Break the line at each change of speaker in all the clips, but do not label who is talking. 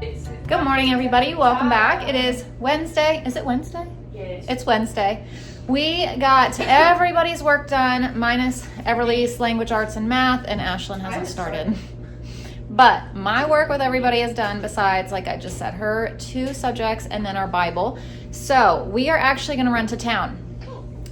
Good morning, everybody. Welcome back. It is Wednesday. Is it Wednesday?
Yes.
It's Wednesday. We got everybody's work done, minus Everly's language arts and math, and Ashlyn hasn't started. But my work with everybody is done besides, like I just said, her 2 subjects and then our Bible. So we are actually going to run to town.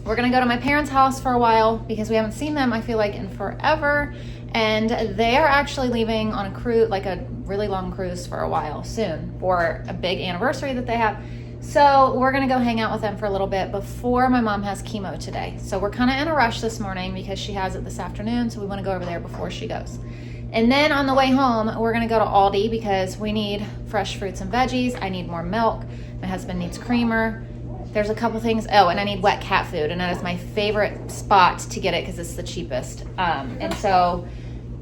We're going to go to my parents' house for a while because we haven't seen them, I feel like, in forever. And they are actually leaving on a cruise, like a really long cruise for a while soon for a big anniversary that they have. So we're going to go hang out with them for a little bit before my mom has chemo today. So we're kind of in a rush this morning because she has it this afternoon. So we want to go over there before she goes. And then on the way home, we're going to go to Aldi because we need fresh fruits and veggies. I need more milk. My husband needs creamer. There's a couple things. Oh, and I need wet cat food. And that is my favorite spot to get it because it's the cheapest. And so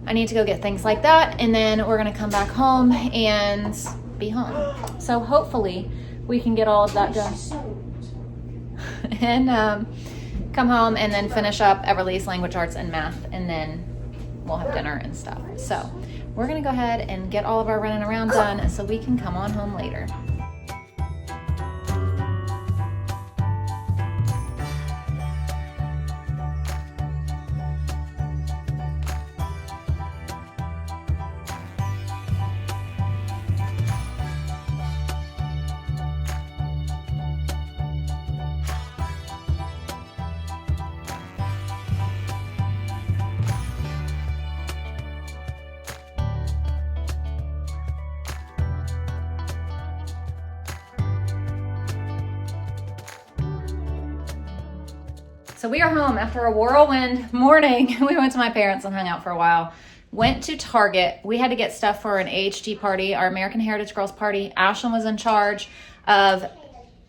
I need to go get things like that. And then we're going to come back home and be home. So hopefully we can get all of that done. And come home and then finish up Everly's language arts and math. And then we'll have dinner and stuff. So we're going to go ahead and get all of our running around done so we can come on home later. So we are home after a whirlwind morning. We went to my parents and hung out for a while. Went to Target. We had to get stuff for an AHG party, our American Heritage Girls party. Ashlyn was in charge of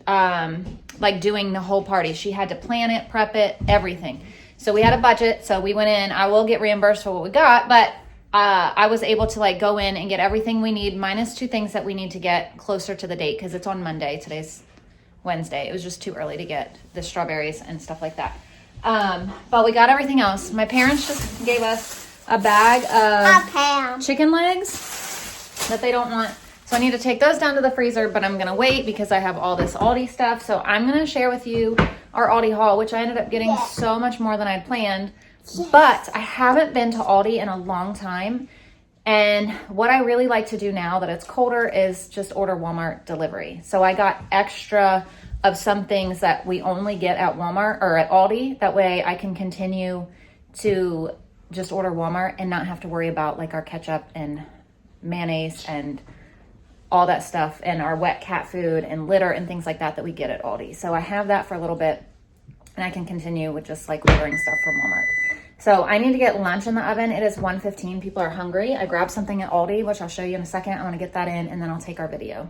like doing the whole party. She had to plan it, prep it, everything. So we had a budget. So we went in. I will get reimbursed for what we got, but I was able to like go in and get everything we need, minus 2 things that we need to get closer to the date because it's on Monday. Today's Wednesday. It was just too early to get the strawberries and stuff like that. But we got everything else. My parents just gave us a bag of chicken legs that they don't want. So I need to take those down to the freezer, but I'm going to wait because I have all this Aldi stuff. So I'm going to share with you our Aldi haul, which I ended up getting so much more than I'd planned. But I haven't been to Aldi in a long time. And what I really like to do now that it's colder is just order Walmart delivery. So I got extra of some things that we only get at Walmart or at Aldi. That way I can continue to just order Walmart and not have to worry about like our ketchup and mayonnaise and all that stuff and our wet cat food and litter and things like that we get at Aldi. So I have that for a little bit and I can continue with just like ordering stuff from Walmart. So I need to get lunch in the oven. It is 1:15. People are hungry. I grabbed something at Aldi, which I'll show you in a second. I want to get that in and then I'll take our video.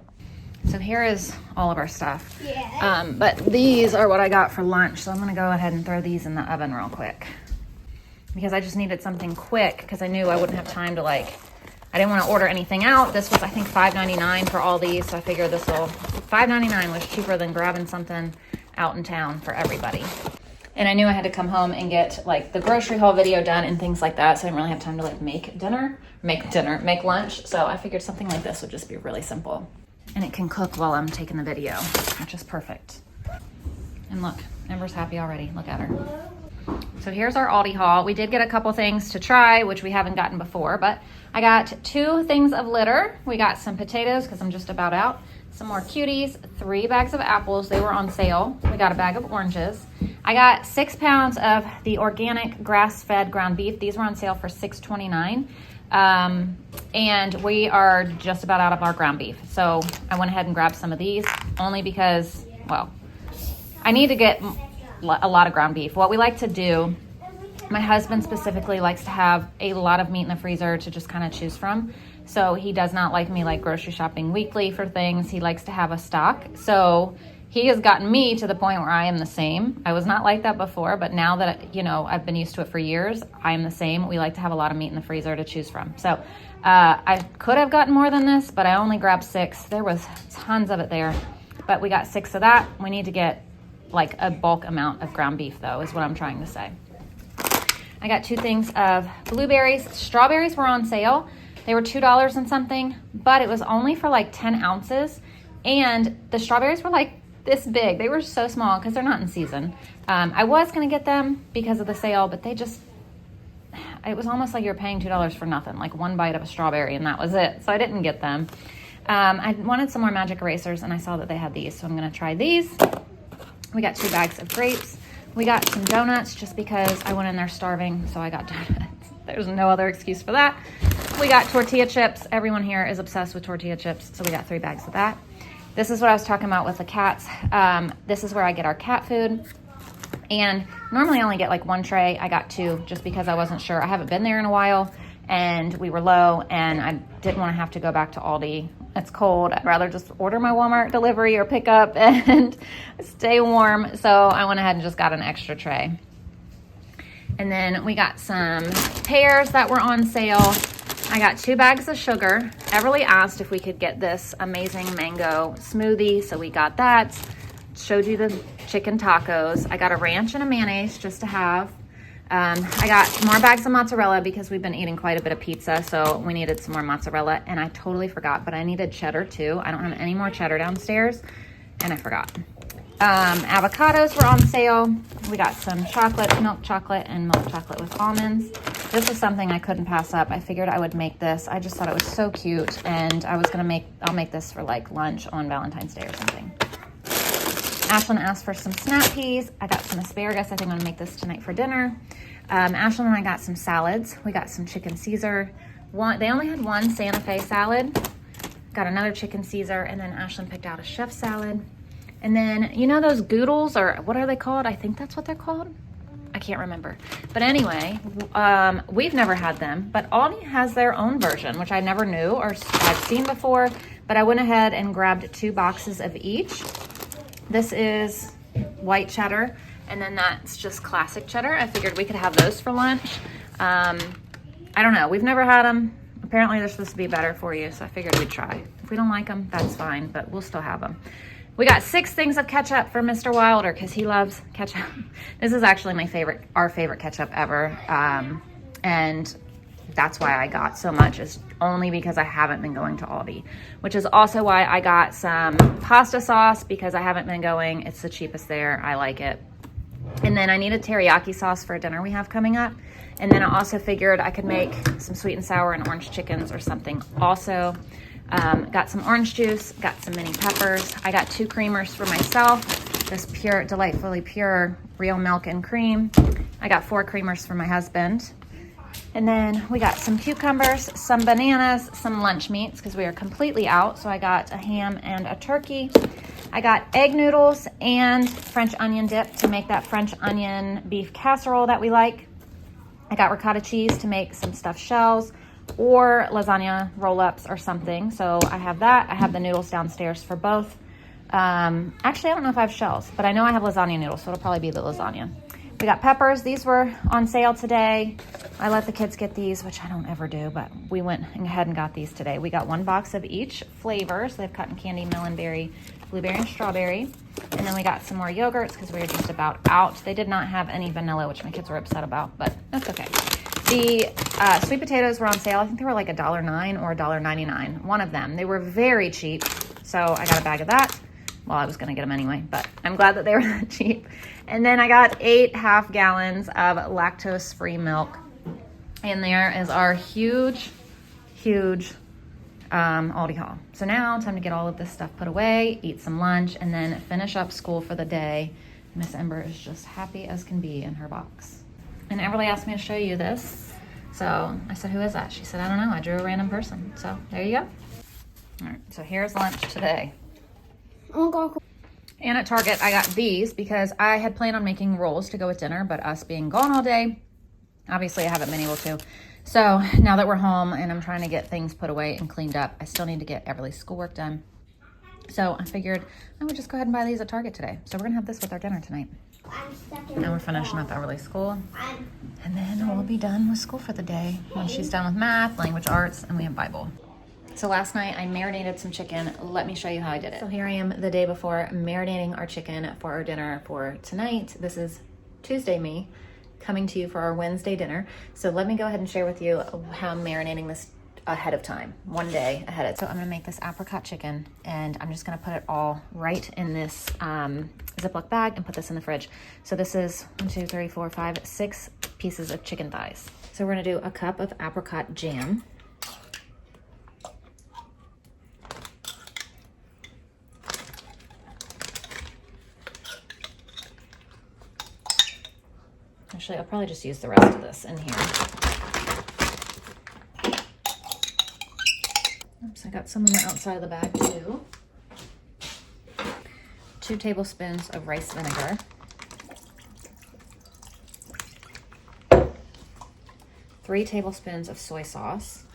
So here is all of our stuff. Yeah. But these are what I got for lunch. So I'm going to go ahead and throw these in the oven real quick because I just needed something quick because I knew I wouldn't have time to I didn't want to order anything out. This was, I think, $5.99 for all these. So I figured $5.99 was cheaper than grabbing something out in town for everybody. And I knew I had to come home and get like the grocery haul video done and things like that. So I didn't really have time to like make lunch. So I figured something like this would just be really simple. And it can cook while I'm taking the video, which is perfect. And look, Ember's happy already. Look at her. So here's our Aldi haul. We did get a couple things to try, which we haven't gotten before, but I got 2 things of litter. We got some potatoes because I'm just about out. Some more cuties, 3 bags of apples. They were on sale. We got a bag of oranges. I got 6 pounds of the organic grass-fed ground beef. These were on sale for $6.29. And we are just about out of our ground beef. So I went ahead and grabbed some of these only because, well, I need to get a lot of ground beef. What we like to do, my husband specifically likes to have a lot of meat in the freezer to just kind of choose from. So he does not like me like grocery shopping weekly for things. He likes to have a stock. So he has gotten me to the point where I am the same. I was not like that before, but now that, you know, I've been used to it for years, I am the same. We like to have a lot of meat in the freezer to choose from. So I could have gotten more than this, but I only grabbed 6. There was tons of it there, but we got 6 of that. We need to get like a bulk amount of ground beef though, is what I'm trying to say. I got 2 things of blueberries. Strawberries were on sale. They were $2 and something, but it was only for like 10 ounces. And the strawberries were like this big. They were so small because they're not in season. I was going to get them because of the sale, but it was almost like you're paying $2 for nothing, like one bite of a strawberry, and that was it. So I didn't get them. I wanted some more magic erasers, and I saw that they had these, so I'm going to try these. We got 2 bags of grapes. We got some donuts just because I went in there starving, so I got donuts. There's no other excuse for that. We got tortilla chips. Everyone here is obsessed with tortilla chips, so we got 3 bags of that. This is what I was talking about with the cats. This is where I get our cat food. And normally I only get like 1 tray. I got 2 just because I wasn't sure. I haven't been there in a while, and we were low, and I didn't want to have to go back to Aldi. It's cold. I'd rather just order my Walmart delivery or pickup and stay warm. So I went ahead and just got an extra tray. And then we got some pears that were on sale. I got 2 bags of sugar. Everly asked if we could get this amazing mango smoothie, so we got that. Showed you the chicken tacos. I got a ranch and a mayonnaise just to have. I got more bags of mozzarella because we've been eating quite a bit of pizza, so we needed some more mozzarella, and I totally forgot, but I needed cheddar too. I don't have any more cheddar downstairs, and I forgot. Avocados were on sale. We got some chocolate, milk chocolate, and milk chocolate with almonds. This is something I couldn't pass up. I figured I would make this. I just thought it was so cute, and I'll make this for like lunch on Valentine's Day or something. Ashlyn asked for some snap peas. I got some asparagus. I think I'm gonna make this tonight for dinner. Ashlyn and I got some salads. We got some chicken Caesar. They only had 1 Santa Fe salad. Got another chicken Caesar, and then Ashlyn picked out a chef salad. And then, you know those goodles, or what are they called? I think that's what they're called. I can't remember. But anyway, we've never had them, but Aldi has their own version, which I never knew or I've seen before, but I went ahead and grabbed 2 boxes of each. This is white cheddar, and then that's just classic cheddar. I figured we could have those for lunch. I don't know. We've never had them. Apparently they're supposed to be better for you, so I figured we'd try. If we don't like them, that's fine, but we'll still have them. We got 6 things of ketchup for Mr. Wilder because he loves ketchup. This is actually our favorite ketchup ever, and that's why I got so much, is only because I haven't been going to Aldi, which is also why I got some pasta sauce, because I haven't been going. It's the cheapest there. I like it. And then I needed teriyaki sauce for a dinner we have coming up. And then I also figured I could make some sweet and sour and orange chickens or something also. Got some orange juice, got some mini peppers. I got 2 creamers for myself, this pure, delightfully pure real milk and cream. I got 4 creamers for my husband. And then we got some cucumbers, some bananas, some lunch meats because we are completely out. So I got a ham and a turkey. I got egg noodles and French onion dip to make that French onion beef casserole that we like. I got ricotta cheese to make some stuffed shells or lasagna roll-ups or something. So I have that. I have the noodles downstairs for both. Actually, I don't know if I have shells, but I know I have lasagna noodles, so it'll probably be the lasagna. We got peppers. These were on sale today. I let the kids get these, which I don't ever do, but we went ahead and got these today. We got 1 box of each flavor. So they have cotton candy, melon berry, blueberry, and strawberry. And then we got some more yogurts because we were just about out. They did not have any vanilla, which my kids were upset about, but that's okay. The sweet potatoes were on sale. I think they were like $1.09 or $1.99, one of them. They were very cheap, so I got a bag of that. Well, I was going to get them anyway, but I'm glad that they were that cheap. And then I got 8 half gallons of lactose-free milk. And there is our huge Aldi haul. So now time to get all of this stuff put away, eat some lunch, and then finish up school for the day. Miss Ember is just happy as can be in her box. And Everly asked me to show you this. So I said, who is that? She said, I don't know. I drew a random person. So there you go. All right, so here's lunch today. And at Target, I got these because I had planned on making rolls to go with dinner, but us being gone all day, obviously I haven't been able to. So now that we're home and I'm trying to get things put away and cleaned up, I still need to get Everly's schoolwork done. So I figured I would just go ahead and buy these at Target today. So we're gonna have this with our dinner tonight. Now we're finishing up Everly's school. And then we'll be done with school for the day when she's done with math, language arts, and we have Bible. So last night I marinated some chicken. Let me show you how I did it. So here I am the day before marinating our chicken for our dinner for tonight. This is Tuesday me coming to you for our Wednesday dinner. So let me go ahead and share with you how I'm marinating this ahead of time, one day ahead of time. So I'm gonna make this apricot chicken, and I'm just gonna put it all right in this Ziploc bag and put this in the fridge. So this is 1, 2, 3, 4, 5, 6 pieces of chicken thighs. So we're gonna do a cup of apricot jam. Actually, I'll probably just use the rest of this in here. Oops, I got some on the outside of the bag too. 2 tablespoons of rice vinegar. 3 tablespoons of soy sauce.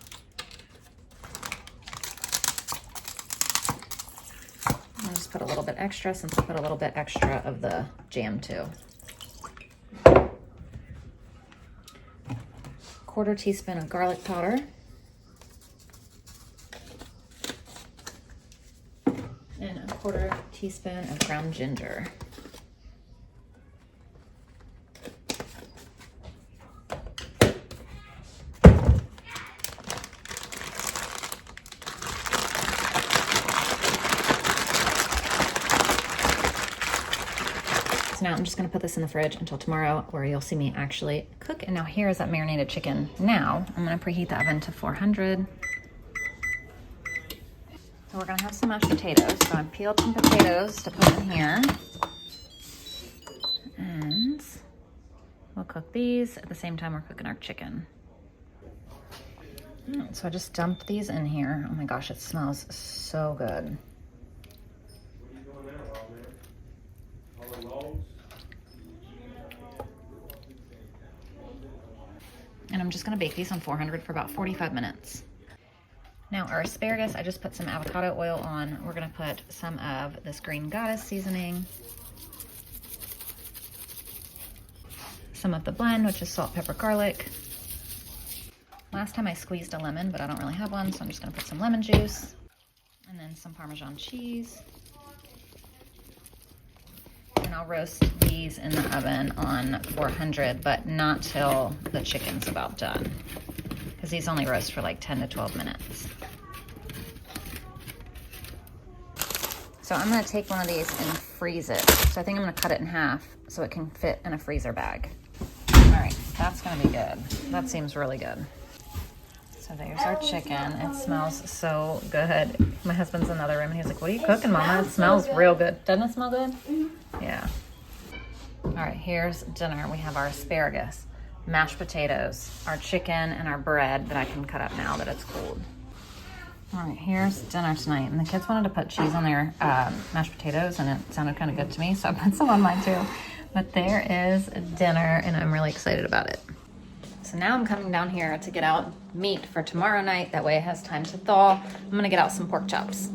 I'll just put a little bit extra since I put a little bit extra of the jam too. 1/4 teaspoon of garlic powder. And a 1/4 teaspoon of ground ginger. So now I'm just gonna put this in the fridge until tomorrow, where you'll see me actually cook. And now here is that marinated chicken. Now I'm gonna preheat the oven to 400. So we're gonna have some mashed potatoes. So I peeled some potatoes to put in here. And we'll cook these at the same time we're cooking our chicken. So I just dumped these in here. Oh my gosh, it smells so good. And I'm just gonna bake these on 400 for about 45 minutes. Now our asparagus, I just put some avocado oil on. We're gonna put some of this Green Goddess seasoning, some of the blend, which is salt, pepper, garlic. Last time I squeezed a lemon, but I don't really have one, so I'm just gonna put some lemon juice, and then some Parmesan cheese. And I'll roast these in the oven on 400, but not till the chicken's about done, because these only roast for like 10 to 12 minutes. So I'm gonna take one of these and freeze it. So I think I'm gonna cut it in half so it can fit in a freezer bag. All right, that's gonna be good. That seems really good. So there's our chicken. It smells so good. My husband's in the other room and he's like, "What are you cooking, Mama? It smells real good." Doesn't it smell good? Mm-hmm. Yeah. All right, here's dinner. We have our asparagus, mashed potatoes, our chicken, and our bread that I can cut up now that it's cooled. All right, here's dinner tonight. And the kids wanted to put cheese on their mashed potatoes, and it sounded kind of good to me, so I put some on mine too. But there is dinner, and I'm really excited about it. So now I'm coming down here to get out meat for tomorrow night. That way it has time to thaw. I'm gonna get out some pork chops.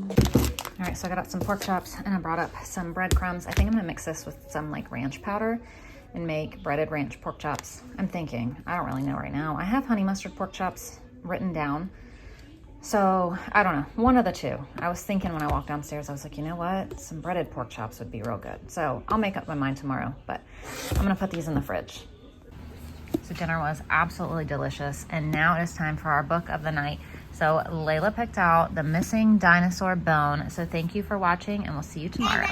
All right, so I got out some pork chops, and I brought up some breadcrumbs. I think I'm gonna mix this with some like ranch powder and make breaded ranch pork chops. I'm thinking, I don't really know right now. I have honey mustard pork chops written down. So I don't know, one of the two. I was thinking when I walked downstairs, I was like, you know what? Some breaded pork chops would be real good. So I'll make up my mind tomorrow, but I'm gonna put these in the fridge. So dinner was absolutely delicious. And now it is time for our book of the night. So Layla picked out The Missing Dinosaur Bone. So thank you for watching, and we'll see you tomorrow.